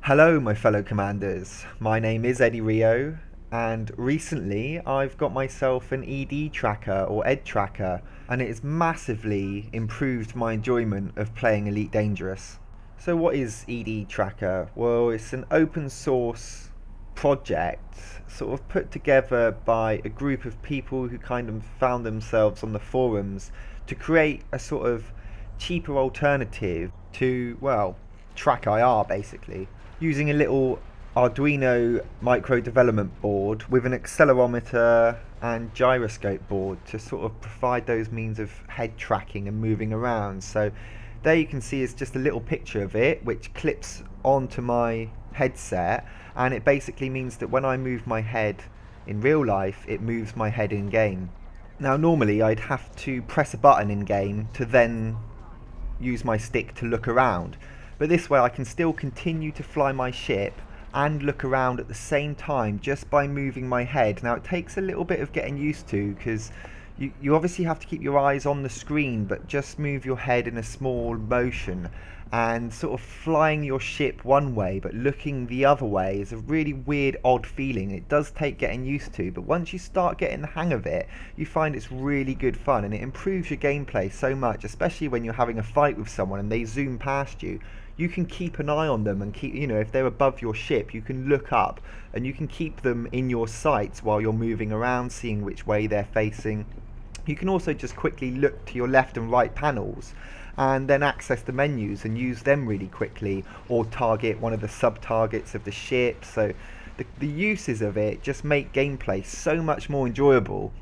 Hello, my fellow commanders. My name is Eddie Rio, and recently I've got myself an EDTracker or EDTracker, and it has massively improved my enjoyment of playing Elite Dangerous. So, what is EDTracker? Well, it's an open source project sort of put together by a group of people who kind of found themselves on the forums to create a sort of cheaper alternative to, well, track IR basically, using a little Arduino micro development board with an accelerometer and gyroscope board to sort of provide those means of head tracking and moving around. So there you can see is just a little picture of it which clips onto my headset, and it basically means that when I move my head in real life, it moves my head in game. Now normally I'd have to press a button in game to then use my stick to look around, but this way I can still continue to fly my ship and look around at the same time just by moving my head. Now it takes a little bit of getting used to, because you obviously have to keep your eyes on the screen, but just move your head in a small motion, and sort of flying your ship one way but looking the other way is a really weird, odd feeling. It does take getting used to, but once you start getting the hang of it, you find it's really good fun, and it improves your gameplay so much, especially when you're having a fight with someone and they zoom past you. You can keep an eye on them and keep, if they're above your ship, you can look up and you can keep them in your sights while you're moving around, seeing which way they're facing. You can also just quickly look to your left and right panels and then access the menus and use them really quickly, or target one of the sub-targets of the ship. So the uses of it just make gameplay so much more enjoyable.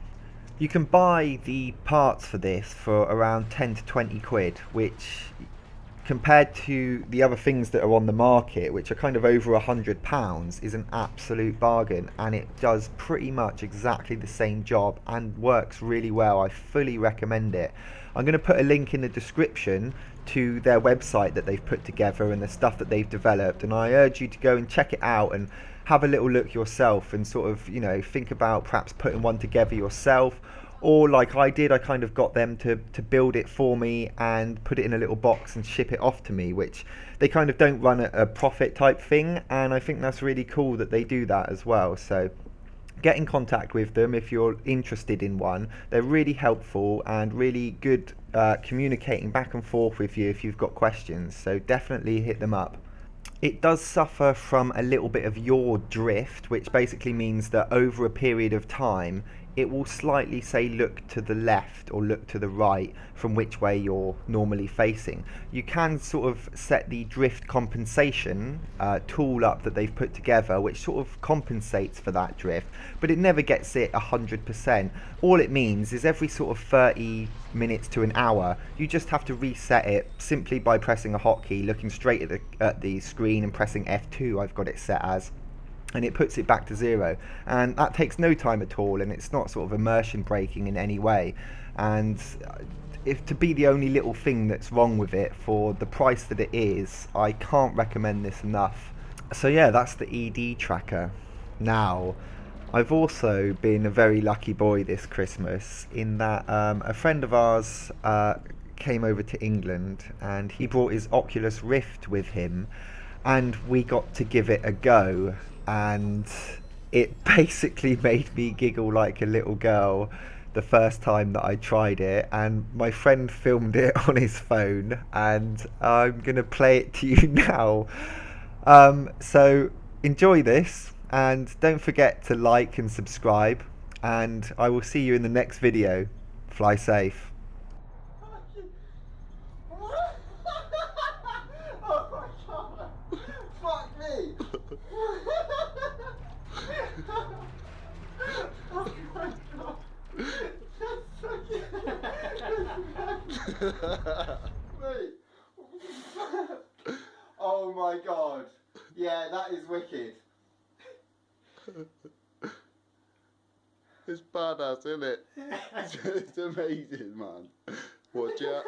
You can buy the parts for this for around 10 to 20 quid, which compared to the other things that are on the market, which are kind of over £100, is an absolute bargain, and it does pretty much exactly the same job and works really well. I fully recommend it. I'm going to put a link in the description to their website that they've put together and the stuff that they've developed, and I urge you to go and check it out and have a little look yourself and sort of, think about perhaps putting one together yourself. Or like I did, I kind of got them to build it for me and put it in a little box and ship it off to me, which they kind of don't run a profit type thing, and I think that's really cool that they do that as well. So get in contact with them if you're interested in one. They're really helpful and really good communicating back and forth with you if you've got questions, so definitely hit them up. It does suffer from a little bit of yaw drift, which basically means that over a period of time it will slightly say look to the left or look to the right from which way you're normally facing. You can sort of set the drift compensation tool up that they've put together, which sort of compensates for that drift, but it never gets it 100%. All it means is every sort of 30 minutes to an hour you just have to reset it simply by pressing a hotkey, looking straight at the screen and pressing F2, I've got it set as, and it puts it back to zero, and that takes no time at all, and it's not sort of immersion breaking in any way. And if to be the only little thing that's wrong with it for the price that it is, I can't recommend this enough. So yeah, that's the EDTracker. Now I've also been a very lucky boy this Christmas in that a friend of ours came over to England and he brought his Oculus Rift with him, and we got to give it a go, and it basically made me giggle like a little girl the first time that I tried it, and my friend filmed it on his phone, and I'm gonna play it to you now. So enjoy this, and don't forget to like and subscribe, and I will see you in the next video. Fly safe. Oh my god! Fuck me! Oh my god! Wait. Oh my god! Yeah, that is wicked. It's badass, isn't it? It's amazing, man. Watch out.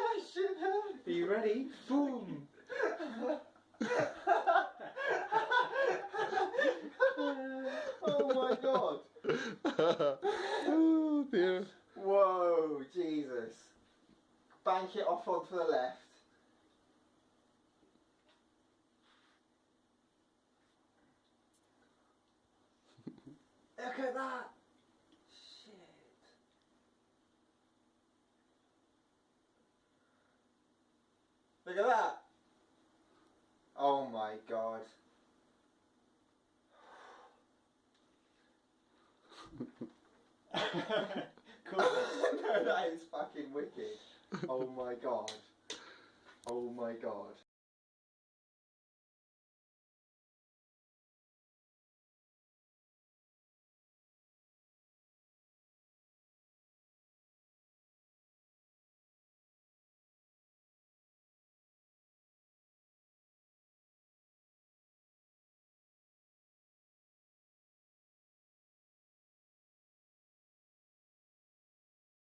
Are you ready? Boom! Oh my god! Oh dear. Whoa, Jesus. Bank it off onto the left. Look at that! Shit. Look at that! Oh my god. Cool. No, that is fucking wicked. Oh my god. Oh my god.